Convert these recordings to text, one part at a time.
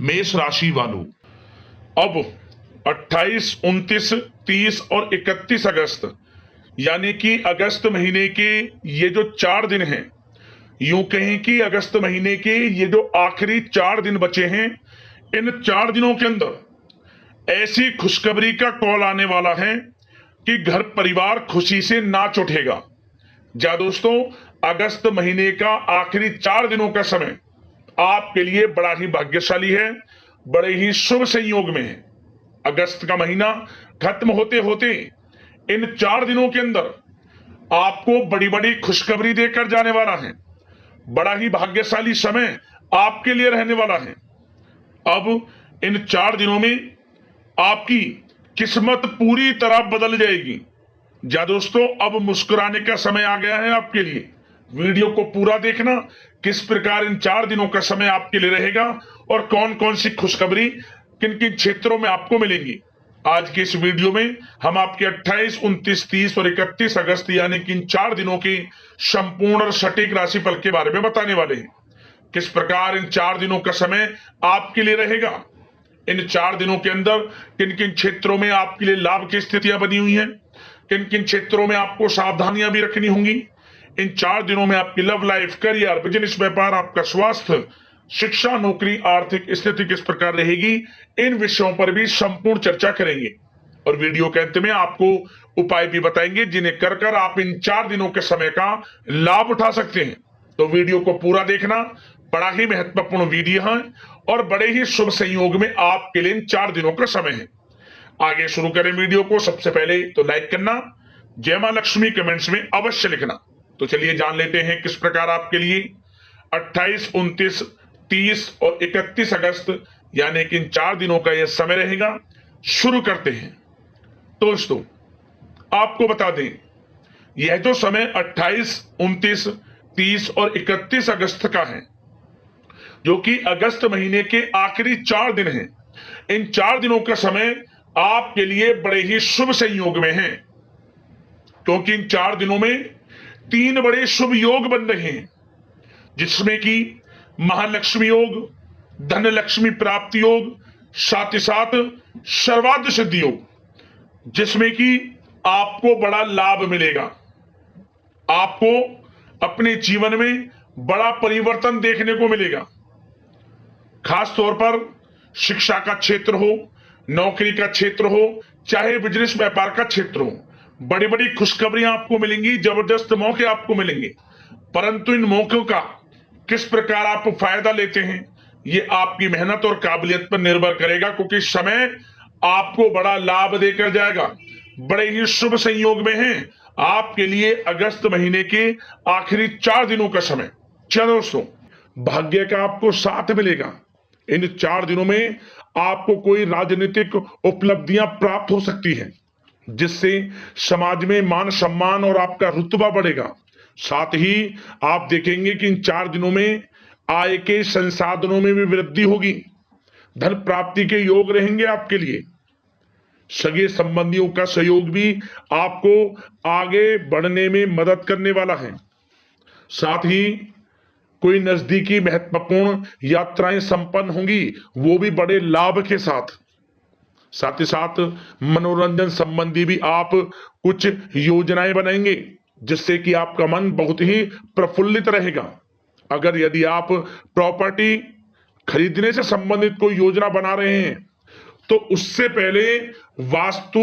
मेष राशि वालों, अब 28, 29, 30 और 31 अगस्त यानी कि अगस्त महीने के ये जो 4 दिन हैं, यूं कहें कि अगस्त महीने के ये जो आखिरी 4 दिन बचे हैं, इन 4 दिनों के अंदर ऐसी खुशखबरी का कॉल आने वाला है कि घर परिवार खुशी से नाच उठेगा। जा दोस्तों, अगस्त महीने का आखिरी 4 दिनों का समय आपके लिए बड़ा ही भाग्यशाली है, बड़े ही शुभ संयोग में है। अगस्त का महीना खत्म होते होते इन 4 दिनों के अंदर आपको बड़ी बड़ी खुशखबरी देकर जाने वाला है। बड़ा ही भाग्यशाली समय आपके लिए रहने वाला है। अब इन 4 दिनों में आपकी किस्मत पूरी तरह बदल जाएगी। जा दोस्तों, अब मुस्कुराने का समय आ गया है आपके लिए। वीडियो को पूरा देखना, किस प्रकार इन 4 दिनों का समय आपके लिए रहेगा और कौन कौन सी खुशखबरी किन किन क्षेत्रों में आपको मिलेंगी। आज के इस वीडियो में हम आपके 28, 29, 30 और 31 अगस्त यानी कि इन 4 दिनों की संपूर्ण और सटीक राशिफल के बारे में बताने वाले हैं। किस प्रकार इन 4 दिनों का समय आपके लिए रहेगा, इन 4 दिनों के अंदर किन किन क्षेत्रों में आपके लिए लाभ की स्थितियां बनी हुई हैं, किन किन क्षेत्रों में आपको सावधानियां भी रखनी होंगी। इन 4 दिनों में आपकी लव लाइफ, करियर, बिजनेस, व्यापार, आपका स्वास्थ्य, शिक्षा, नौकरी, आर्थिक स्थिति किस प्रकार रहेगी, इन विषयों पर भी संपूर्ण चर्चा करेंगे। और वीडियो के अंत में आपको उपाय भी बताएंगे जिन्हें कर कर आप इन 4 दिनों के समय का लाभ उठा सकते हैं। तो वीडियो को पूरा देखना, बड़ा ही महत्वपूर्ण वीडियो है और बड़े ही शुभ संयोग में आपके लिए इन 4 दिनों का समय है। आगे शुरू करें वीडियो को। सबसे पहले तो लाइक करना, जय मां लक्ष्मी कमेंट्स में अवश्य लिखना। तो चलिए जान लेते हैं किस प्रकार आपके लिए 28, 29, 30 और 31 अगस्त यानी कि इन 4 दिनों का यह समय रहेगा। शुरू करते हैं। दोस्तों, आपको बता दें, यह जो समय 28, 29, 30 और 31 अगस्त का है, जो कि अगस्त महीने के आखिरी 4 दिन हैं, इन 4 दिनों का समय आपके लिए बड़े ही शुभ संयोग में है, क्योंकि इन 4 दिनों में 3 बड़े शुभ योग बन रहे हैं, जिसमें कि महालक्ष्मी योग, धन लक्ष्मी प्राप्ति योग, साथ ही साथ सर्वार्थ सिद्धि योग, जिसमें कि आपको बड़ा लाभ मिलेगा। आपको अपने जीवन में बड़ा परिवर्तन देखने को मिलेगा। खास तौर पर शिक्षा का क्षेत्र हो, नौकरी का क्षेत्र हो, चाहे बिजनेस व्यापार का क्षेत्र हो, बड़ी बड़ी खुशखबरियां आपको मिलेंगी, जबरदस्त मौके आपको मिलेंगे। परंतु इन मौकों का किस प्रकार आप फायदा लेते हैं, ये आपकी मेहनत और काबिलियत पर निर्भर करेगा, क्योंकि समय आपको बड़ा लाभ देकर जाएगा। बड़े ही शुभ संयोग में है आपके लिए अगस्त महीने के आखिरी 4 दिनों का समय। चलो दोस्तों, भाग्य का आपको साथ मिलेगा। इन 4 दिनों में आपको कोई राजनीतिक उपलब्धियां प्राप्त हो सकती हैं, जिससे समाज में मान सम्मान और आपका रुतबा बढ़ेगा। साथ ही आप देखेंगे कि इन 4 दिनों में आय के संसाधनों में भी वृद्धि होगी। धन प्राप्ति के योग रहेंगे आपके लिए। सगे संबंधियों का सहयोग भी आपको आगे बढ़ने में मदद करने वाला है। साथ ही कोई नजदीकी महत्वपूर्ण यात्राएं संपन्न होंगी, वो भी बड़े लाभ के साथ। साथ ही साथ मनोरंजन संबंधी भी आप कुछ योजनाएं बनाएंगे, जिससे कि आपका मन बहुत ही प्रफुल्लित रहेगा। अगर यदि आप प्रॉपर्टी खरीदने से संबंधित कोई योजना बना रहे हैं, तो उससे पहले वास्तु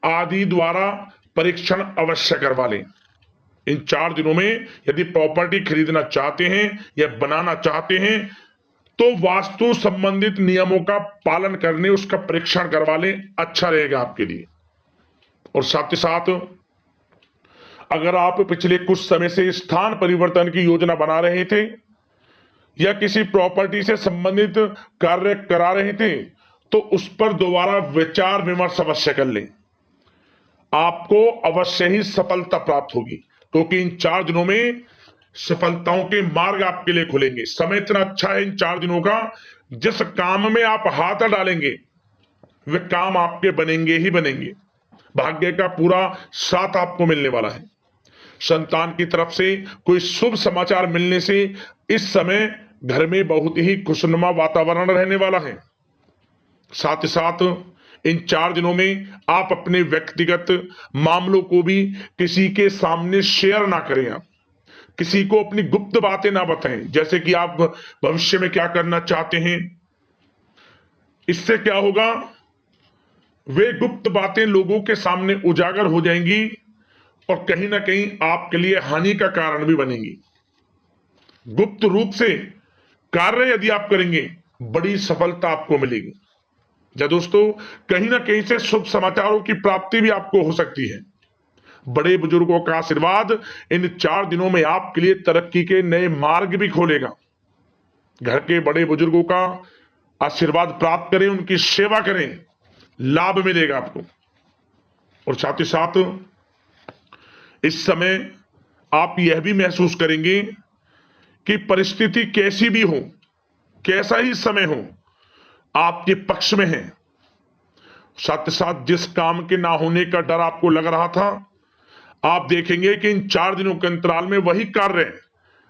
आदि द्वारा परीक्षण अवश्य करवा लें। इन 4 दिनों में यदि प्रॉपर्टी खरीदना चाहते हैं या बनाना चाहते हैं, तो वास्तु संबंधित नियमों का पालन करने उसका परीक्षण करवा लें, अच्छा रहेगा आपके लिए। और साथ ही साथ अगर आप पिछले कुछ समय से स्थान परिवर्तन की योजना बना रहे थे या किसी प्रॉपर्टी से संबंधित कार्य करा रहे थे, तो उस पर दोबारा विचार विमर्श अवश्य कर लें। आपको अवश्य ही सफलता प्राप्त होगी, क्योंकि इन 4 दिनों में सफलताओं के मार्ग आपके लिए खुलेंगे। समय इतना अच्छा है इन 4 दिनों का, जिस काम में आप हाथ डालेंगे वे काम आपके बनेंगे ही बनेंगे। भाग्य का पूरा साथ आपको मिलने वाला है। संतान की तरफ से कोई शुभ समाचार मिलने से इस समय घर में बहुत ही खुशनुमा वातावरण रहने वाला है। साथ ही साथ इन 4 दिनों में आप अपने व्यक्तिगत मामलों को भी किसी के सामने शेयर ना करें। आप किसी को अपनी गुप्त बातें ना बताएं, जैसे कि आप भविष्य में क्या करना चाहते हैं। इससे क्या होगा, वे गुप्त बातें लोगों के सामने उजागर हो जाएंगी और कहीं ना कहीं आपके लिए हानि का कारण भी बनेंगी। गुप्त रूप से कार्य यदि आप करेंगे, बड़ी सफलता आपको मिलेगी। या दोस्तों, कहीं ना कहीं से शुभ समाचारों की प्राप्ति भी आपको हो सकती है। बड़े बुजुर्गों का आशीर्वाद इन 4 दिनों में आपके लिए तरक्की के नए मार्ग भी खोलेगा। घर के बड़े बुजुर्गों का आशीर्वाद प्राप्त करें, उनकी सेवा करें, लाभ मिलेगा आपको। और साथ ही साथ इस समय आप यह भी महसूस करेंगे कि परिस्थिति कैसी भी हो, कैसा ही समय हो, आपके पक्ष में है। साथ ही साथ जिस काम के ना होने का डर आपको लग रहा था, आप देखेंगे कि इन 4 दिनों के अंतराल में वही कार्य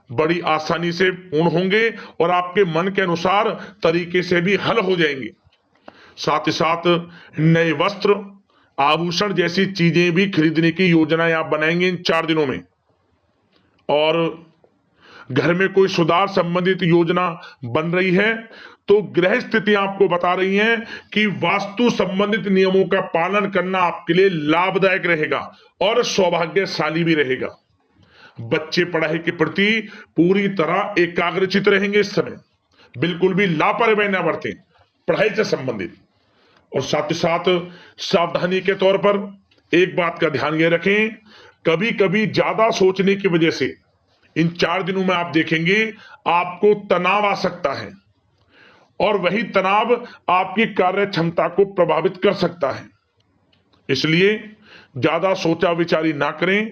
बड़ी आसानी से पूर्ण होंगे और आपके मन के अनुसार तरीके से भी हल हो जाएंगे। साथ ही साथ नए वस्त्र, आभूषण जैसी चीजें भी खरीदने की योजनाएं आप बनाएंगे इन 4 दिनों में। और घर में कोई सुधार संबंधित योजना बन रही है तो ग्रह स्थितियां आपको बता रही हैं कि वास्तु संबंधित नियमों का पालन करना आपके लिए लाभदायक रहेगा और सौभाग्यशाली भी रहेगा। बच्चे पढ़ाई के प्रति पूरी तरह एकाग्रचित रहेंगे इस समय, बिल्कुल भी लापरवाही न बरतें पढ़ाई से संबंधित। और साथ ही साथ सावधानी के तौर पर एक बात का ध्यान ये रखें, कभी कभी ज्यादा सोचने की वजह से इन 4 दिनों में आप देखेंगे आपको तनाव आ सकता है और वही तनाव आपकी कार्य क्षमता को प्रभावित कर सकता है। इसलिए ज्यादा सोचा विचारी ना करें,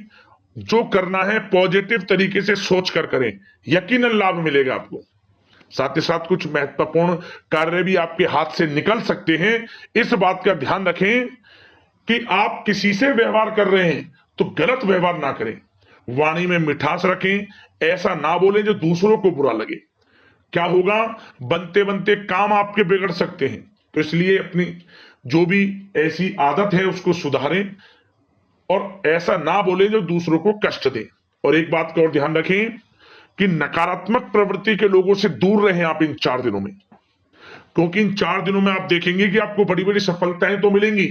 जो करना है पॉजिटिव तरीके से सोच कर करें, यकीनन लाभ मिलेगा आपको। साथ ही साथ कुछ महत्वपूर्ण कार्य भी आपके हाथ से निकल सकते हैं। इस बात का ध्यान रखें कि आप किसी से व्यवहार कर रहे हैं तो गलत व्यवहार ना करें, वाणी में मिठास रखें, ऐसा ना बोलें जो दूसरों को बुरा लगे। क्या होगा, बनते बनते काम आपके बिगड़ सकते हैं। तो इसलिए अपनी जो भी ऐसी आदत है उसको सुधारें और ऐसा ना बोलें जो दूसरों को कष्ट दे। और एक बात का और ध्यान रखें कि नकारात्मक प्रवृत्ति के लोगों से दूर रहें आप इन 4 दिनों में, क्योंकि इन 4 दिनों में आप देखेंगे कि आपको बड़ी बड़ी सफलताएं तो मिलेंगी,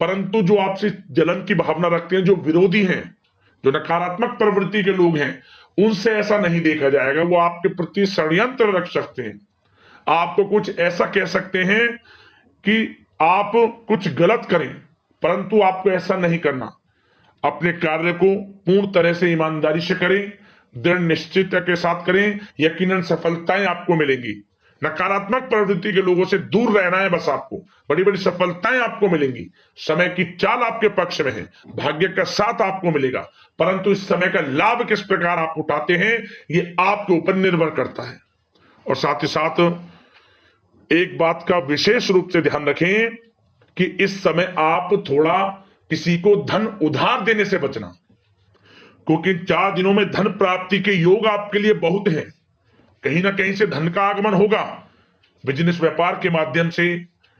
परंतु जो आपसे जलन की भावना रखते हैं, जो विरोधी हैं, जो नकारात्मक प्रवृत्ति के लोग हैं, उनसे ऐसा नहीं देखा जाएगा। वो आपके प्रति षड्यंत्र रख सकते हैं, आपको कुछ ऐसा कह सकते हैं कि आप कुछ गलत करें, परंतु आपको ऐसा नहीं करना। अपने कार्य को पूर्ण तरह से ईमानदारी से करें, दृढ़ निश्चितता के साथ करें, यकीनन सफलताएं आपको मिलेंगी। नकारात्मक प्रवृत्ति के लोगों से दूर रहना है बस, आपको बड़ी बड़ी सफलताएं आपको मिलेंगी। समय की चाल आपके पक्ष में है, भाग्य का साथ आपको मिलेगा, परंतु इस समय का लाभ किस प्रकार आप उठाते हैं ये आपके ऊपर निर्भर करता है। और साथ ही साथ एक बात का विशेष रूप से ध्यान रखें कि इस समय आप थोड़ा किसी को धन उधार देने से बचना, क्योंकि 4 दिनों में धन प्राप्ति के योग आपके लिए बहुत हैं। कहीं ना कहीं से धन का आगमन होगा, बिजनेस व्यापार के माध्यम से,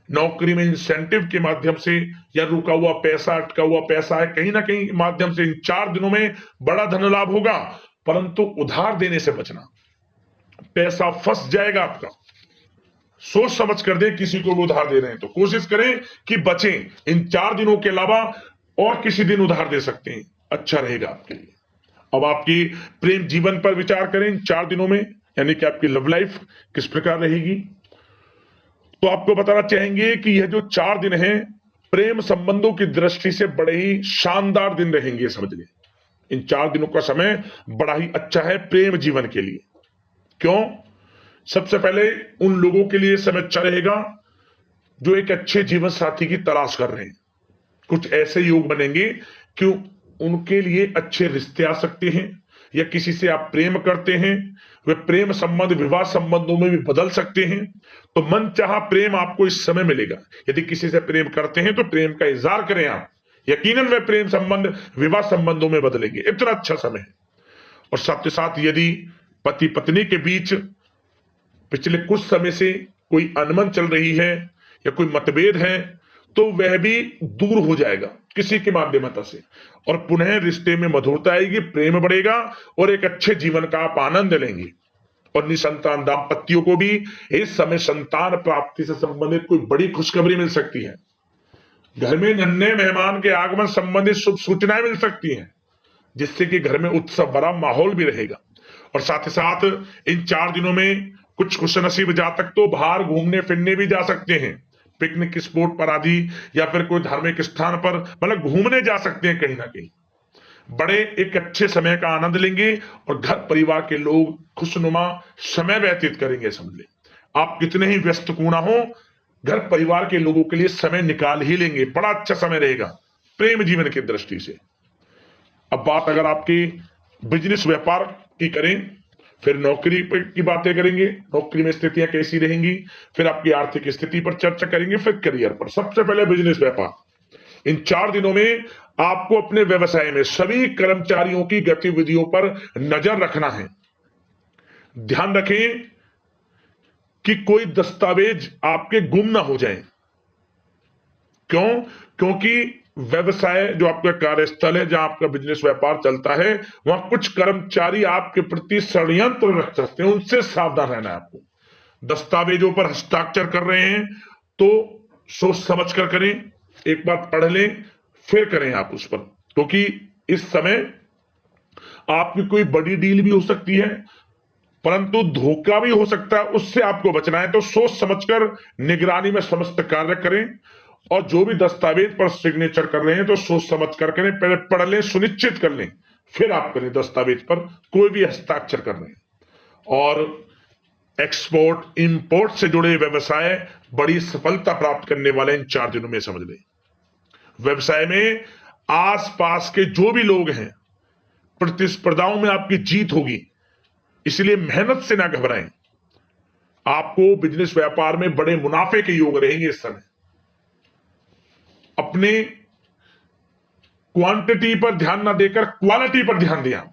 नौकरी में इंसेंटिव के माध्यम से, या रुका हुआ पैसा, अटका हुआ पैसा है, कहीं ना कहीं माध्यम से इन 4 दिनों में बड़ा धन लाभ होगा। परंतु उधार देने से बचना, पैसा फंस जाएगा आपका। सोच समझ कर दें, किसी को भी उधार दे रहे हैं तो कोशिश करें कि बचें। इन 4 दिनों के अलावा और किसी दिन उधार दे सकते हैं, अच्छा रहेगा आपके लिए। अब आपकी प्रेम जीवन पर विचार करें इन 4 दिनों में, यानी कि आपकी लव लाइफ किस प्रकार रहेगी। तो आपको बताना चाहेंगे कि यह जो 4 दिन हैं प्रेम संबंधों की दृष्टि से बड़े ही शानदार दिन रहेंगे, समझ लें। इन 4 दिनों का समय बड़ा ही अच्छा है प्रेम जीवन के लिए। क्यों? सबसे पहले उन लोगों के लिए समय अच्छा रहेगा जो एक अच्छे जीवन साथी की तलाश कर रहे हैं। कुछ ऐसे योग बनेंगे कि उनके लिए अच्छे रिश्ते आ सकते हैं, या किसी से आप प्रेम करते हैं, वे प्रेम संबंध विवाह संबंधों में भी बदल सकते हैं। तो मन चाहा प्रेम आपको इस समय मिलेगा। यदि किसी से प्रेम करते हैं तो प्रेम का इजहार करें आप, यकीनन वे प्रेम संबंध विवाह संबंधों में बदलेंगे। इतना अच्छा समय है। और साथ ही साथ यदि पति पत्नी के बीच पिछले कुछ समय से कोई अनबन चल रही है या कोई मतभेद है तो वह भी दूर हो जाएगा किसी के माध्यमता से, और पुनः रिश्ते में मधुरता आएगी, प्रेम बढ़ेगा और एक अच्छे जीवन का आप आनंद लेंगे। और निसंतान दाम्पत्यों को भी इस समय संतान प्राप्ति से संबंधित कोई बड़ी खुशखबरी मिल सकती है। घर में नन्हे मेहमान के आगमन संबंधित शुभ सूचनाएं मिल सकती हैं, जिससे कि घर में उत्सव भरा माहौल भी रहेगा। और साथ ही साथ इन 4 दिनों में कुछ खुशनसीब जातक तो बाहर घूमने फिरने भी जा सकते हैं, पिकनिक स्पॉट पर आदि, या फिर कोई धार्मिक स्थान पर मतलब घूमने जा सकते हैं कहीं ना कहीं। बड़े एक अच्छे समय का आनंद लेंगे और घर परिवार के लोग खुशनुमा समय व्यतीत करेंगे। समझ ले, आप कितने ही व्यस्त क्यों ना हो, घर परिवार के लोगों के लिए समय निकाल ही लेंगे। बड़ा अच्छा समय रहेगा प्रेम जीवन की दृष्टि से। अब बात अगर आपकी बिजनेस व्यापार की करें, फिर नौकरी की बातें करेंगे, नौकरी में स्थितियां कैसी रहेंगी, फिर आपकी आर्थिक स्थिति पर चर्चा करेंगे, फिर करियर पर। सबसे पहले बिजनेस व्यापार। इन 4 दिनों में आपको अपने व्यवसाय में सभी कर्मचारियों की गतिविधियों पर नजर रखना है। ध्यान रखें कि कोई दस्तावेज आपके गुम ना हो जाएं। क्यों? क्योंकि व्यवसाय जो आपका कार्यस्थल है, जहां आपका बिजनेस व्यापार चलता है, वहां कुछ कर्मचारी आपके प्रति षड्यंत्र रख सकते हैं, उनसे सावधान रहना है आपको। दस्तावेजों पर हस्ताक्षर कर रहे हैं तो सोच समझ कर करें, एक बार पढ़ लें फिर करें आप उस पर, क्योंकि इस समय आपकी कोई बड़ी डील भी हो सकती है, परंतु धोखा भी हो सकता है, उससे आपको बचना है। तो सोच समझकर निगरानी में समस्त कार्य करें, और जो भी दस्तावेज पर सिग्नेचर कर रहे हैं तो सोच समझ कर करें, पहले पढ़ लें, सुनिश्चित कर लें, फिर आप करें दस्तावेज पर कोई भी हस्ताक्षर कर रहे हैं। और एक्सपोर्ट इंपोर्ट से जुड़े व्यवसाय बड़ी सफलता प्राप्त करने वाले इन 4 दिनों में। समझ लें, व्यवसाय में आसपास के जो भी लोग हैं, प्रतिस्पर्धाओं में आपकी जीत होगी, इसलिए मेहनत से ना घबराएं। आपको बिजनेस व्यापार में बड़े मुनाफे के योग रहेंगे इस समय। अपने क्वांटिटी पर ध्यान ना देकर क्वालिटी पर ध्यान दिया,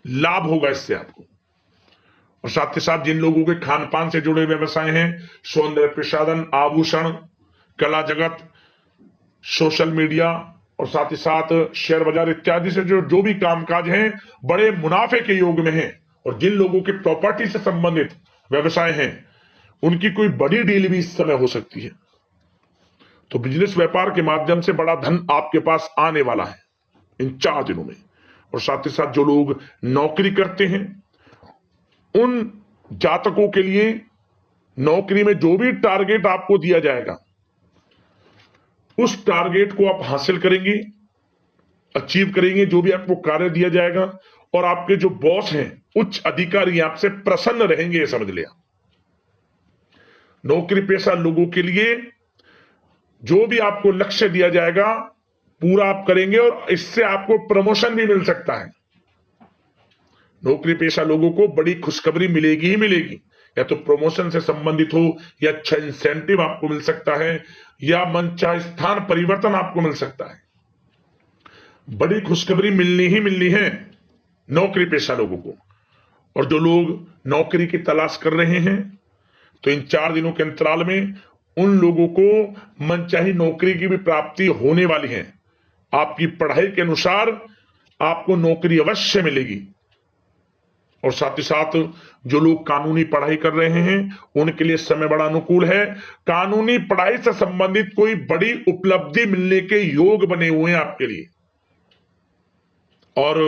लाभ होगा इससे आपको। और साथ ही साथ जिन लोगों के खान पान से जुड़े व्यवसाय हैं, सौंदर्य प्रसाधन, आभूषण, कला जगत, सोशल मीडिया और साथ ही साथ शेयर बाजार इत्यादि से जो भी कामकाज हैं, बड़े मुनाफे के योग में हैं। और जिन लोगों के प्रॉपर्टी से संबंधित व्यवसाय हैं, उनकी कोई बड़ी डील भी इस समय हो सकती है। तो बिजनेस व्यापार के माध्यम से बड़ा धन आपके पास आने वाला है इन 4 दिनों में। और साथ ही साथ जो लोग नौकरी करते हैं, उन जातकों के लिए नौकरी में जो भी टारगेट आपको दिया जाएगा, उस टारगेट को आप हासिल करेंगे, अचीव करेंगे, जो भी आपको कार्य दिया जाएगा। और आपके जो बॉस हैं, उच्च अधिकारी आपसे प्रसन्न रहेंगे, ये समझ लिया। नौकरी पेशा लोगों के लिए जो भी आपको लक्ष्य दिया जाएगा, पूरा आप करेंगे और इससे आपको प्रमोशन भी मिल सकता है। नौकरी पेशा लोगों को बड़ी खुशखबरी मिलेगी ही मिलेगी, या तो प्रमोशन से संबंधित हो, या अच्छा इंसेंटिव आपको मिल सकता है, या मनचाहे स्थान परिवर्तन आपको मिल सकता है। बड़ी खुशखबरी मिलनी ही मिलनी है नौकरी पेशा लोगों को। और जो लोग नौकरी की तलाश कर रहे हैं, तो इन 4 दिनों के अंतराल में उन लोगों को मनचाही नौकरी की भी प्राप्ति होने वाली है। आपकी पढ़ाई के अनुसार आपको नौकरी अवश्य मिलेगी। और साथ ही साथ जो लोग कानूनी पढ़ाई कर रहे हैं, उनके लिए समय बड़ा अनुकूल है। कानूनी पढ़ाई से संबंधित कोई बड़ी उपलब्धि मिलने के योग बने हुए हैं आपके लिए। और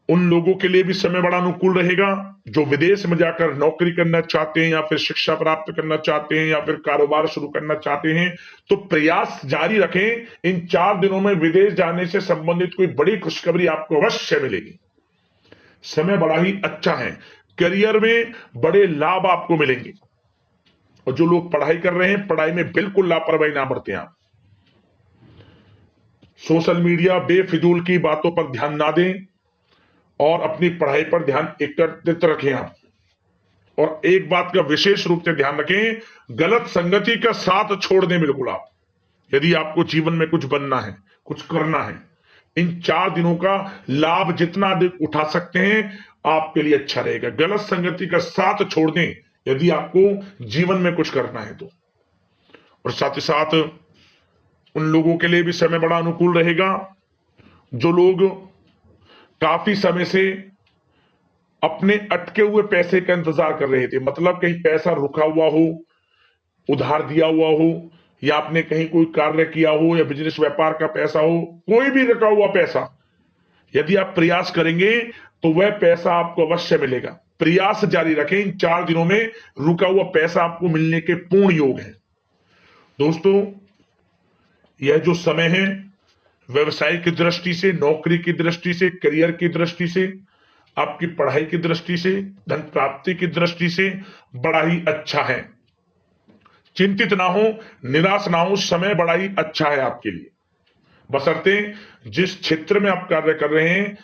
उन लोगों के लिए भी समय बड़ा अनुकूल रहेगा जो विदेश में जाकर नौकरी करना चाहते हैं, या फिर शिक्षा प्राप्त करना चाहते हैं, या फिर कारोबार शुरू करना चाहते हैं। तो प्रयास जारी रखें। इन 4 दिनों में विदेश जाने से संबंधित कोई बड़ी खुशखबरी आपको अवश्य मिलेगी। समय बड़ा ही अच्छा है, करियर में बड़े लाभ आपको मिलेंगे। और जो लोग पढ़ाई कर रहे हैं, पढ़ाई में बिल्कुल लापरवाही ना बरतें आप। सोशल मीडिया बेफिजूल की बातों पर ध्यान ना दें और अपनी पढ़ाई पर ध्यान एकत्रित रखें आप। और एक बात का विशेष रूप से ध्यान रखें, गलत संगति का साथ छोड़ दें बिल्कुल आप। यदि आपको जीवन में कुछ बनना है, कुछ करना है, इन 4 दिनों का लाभ जितना अधिक उठा सकते हैं, आपके लिए अच्छा रहेगा। गलत संगति का साथ छोड़ दें यदि आपको जीवन में कुछ करना है तो। और साथ ही साथ उन लोगों के लिए भी समय बड़ा अनुकूल रहेगा जो लोग काफी समय से अपने अटके हुए पैसे का इंतजार कर रहे थे, मतलब कहीं पैसा रुका हुआ हो, उधार दिया हुआ हो, या आपने कहीं कोई कार्य किया हो, या बिजनेस व्यापार का पैसा हो, कोई भी रुका हुआ पैसा, यदि आप प्रयास करेंगे तो वह पैसा आपको अवश्य मिलेगा। प्रयास जारी रखें, इन 4 दिनों में रुका हुआ पैसा आपको मिलने के पूर्ण योग है। दोस्तों, यह जो समय है व्यवसाय की दृष्टि से, नौकरी की दृष्टि से, करियर की दृष्टि से, आपकी पढ़ाई की दृष्टि से, धन प्राप्ति की दृष्टि से बड़ा ही अच्छा है। चिंतित ना हो, निराश ना हो, समय बड़ा ही अच्छा है आपके लिए। बशर्ते जिस क्षेत्र में आप कार्य कर रहे हैं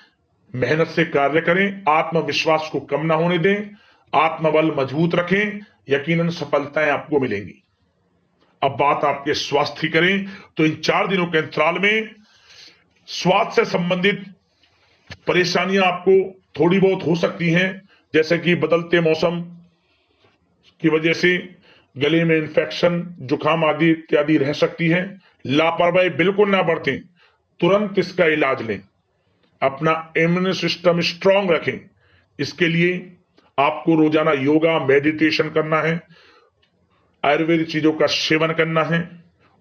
मेहनत से कार्य करें, आत्मविश्वास को कम ना होने दें, आत्मबल मजबूत रखें, यकीनन सफलताएं आपको मिलेंगी। अब बात आपके स्वास्थ्य की करें तो इन 4 दिनों के अंतराल में स्वास्थ्य से संबंधित परेशानियां आपको थोड़ी बहुत हो सकती हैं, जैसे कि बदलते मौसम की वजह से गले में इंफेक्शन, जुकाम आदि इत्यादि रह सकती है। लापरवाही बिल्कुल ना बरतें, तुरंत इसका इलाज लें, अपना इम्यून सिस्टम स्ट्रांग रखें। इसके लिए आपको रोजाना योगा, मेडिटेशन करना है, आयुर्वेदिक चीजों का सेवन करना है,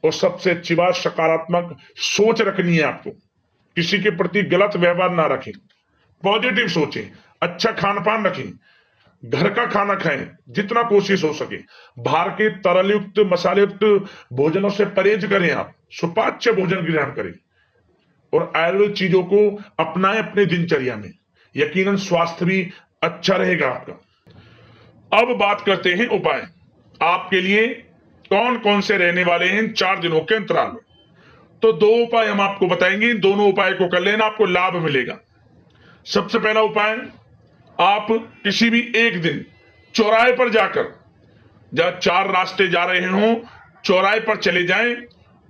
और सबसे अच्छी बात सकारात्मक सोच रखनी है। आपको किसी के प्रति गलत व्यवहार ना रखें, पॉजिटिव सोचें, अच्छा खान पान रखें, घर का खाना खाएं जितना कोशिश हो सके, बाहर के तरल युक्त मसाले युक्त भोजनों से परहेज करें, आप सुपाच्य भोजन ग्रहण करें और आयुर्वेदिक चीजों को अपनाएं अपने दिनचर्या में, यकीनन स्वास्थ्य भी अच्छा रहेगा आपका। अब बात करते हैं उपाय आपके लिए कौन कौन से रहने वाले हैं 4 दिनों के अंतराल में। तो 2 उपाय हम आपको बताएंगे, दोनों उपाय को कर लेना, आपको लाभ मिलेगा। सबसे पहला उपाय, आप किसी भी एक दिन चौराहे पर जाकर, जहां 4 रास्ते जा रहे हों, चौराहे पर चले जाएं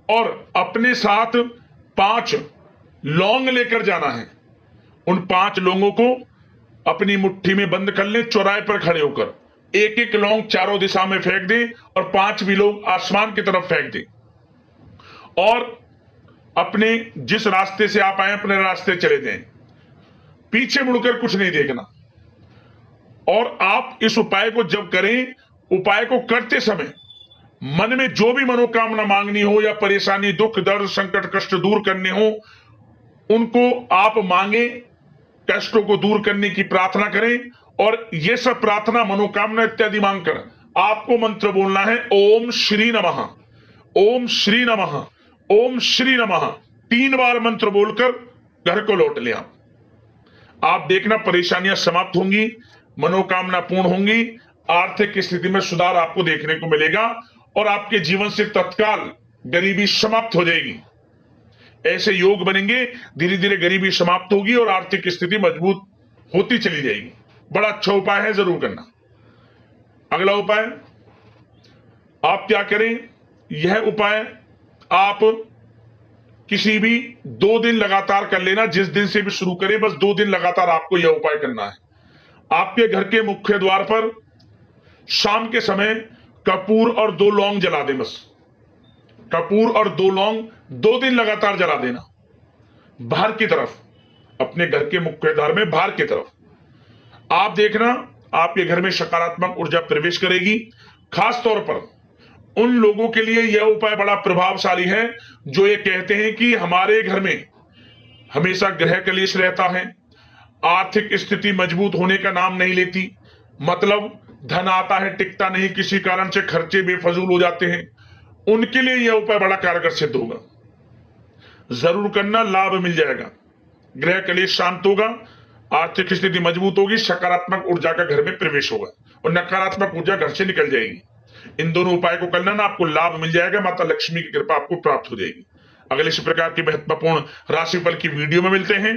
और अपने साथ 5 लौंग लेकर जाना है। उन 5 लौंगों को अपनी मुट्ठी में बंद कर लें, चौराहे पर खड़े होकर एक एक लौंग चारों दिशा में फेंक दें और 5 भी लोग आसमान की तरफ फेंक दें और अपने जिस रास्ते से आप आए अपने रास्ते चले जाएं, पीछे मुड़कर कुछ नहीं देखना। और आप इस उपाय को जब करें, उपाय को करते समय मन में जो भी मनोकामना मांगनी हो या परेशानी, दुख, दर्द, संकट, कष्ट दूर करने हो, उनको आप मांगे, कष्टों को दूर करने की प्रार्थना करें। और ये सब प्रार्थना, मनोकामना इत्यादि मांगकर आपको मंत्र बोलना है, ओम श्री नमः, ओम श्री नमः, ओम श्री नमः, 3 बार मंत्र बोलकर घर को लौट ले। आप देखना परेशानियां समाप्त होंगी, मनोकामना पूर्ण होंगी, आर्थिक स्थिति में सुधार आपको देखने को मिलेगा और आपके जीवन से तत्काल गरीबी समाप्त हो जाएगी। ऐसे योग बनेंगे, धीरे धीरे गरीबी समाप्त होगी और आर्थिक स्थिति मजबूत होती चली जाएगी। बड़ा अच्छा उपाय है, जरूर करना। अगला उपाय आप क्या करें, यह उपाय आप किसी भी 2 दिन लगातार कर लेना, जिस दिन से भी शुरू करें बस 2 दिन लगातार आपको यह उपाय करना है। आपके घर के मुख्य द्वार पर शाम के समय कपूर और 2 लौंग जला दें, बस कपूर और 2 लौंग 2 दिन लगातार जला देना, बाहर की तरफ, अपने घर के मुख्य द्वार में बाहर की तरफ। आप देखना आपके घर में सकारात्मक ऊर्जा प्रवेश करेगी। खास तौर पर उन लोगों के लिए यह उपाय बड़ा प्रभावशाली है जो ये कहते हैं कि हमारे घर में हमेशा ग्रह कलेश रहता है, आर्थिक स्थिति मजबूत होने का नाम नहीं लेती, मतलब धन आता है टिकता नहीं, किसी कारण से खर्चे बेफजूल हो जाते हैं। उनके लिए यह उपाय बड़ा कारगर सिद्ध होगा, जरूर करना, लाभ मिल जाएगा। ग्रह कलेश शांत होगा, आर्थिक स्थिति मजबूत होगी, सकारात्मक ऊर्जा का घर में प्रवेश होगा और नकारात्मक ऊर्जा घर से निकल जाएगी। इन दोनों उपाय को करना ना, आपको लाभ मिल जाएगा, माता लक्ष्मी की कृपा आपको प्राप्त हो जाएगी। अगले इस प्रकार की महत्वपूर्ण राशिफल की वीडियो में मिलते हैं।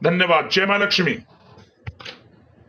धन्यवाद। जय मां लक्ष्मी।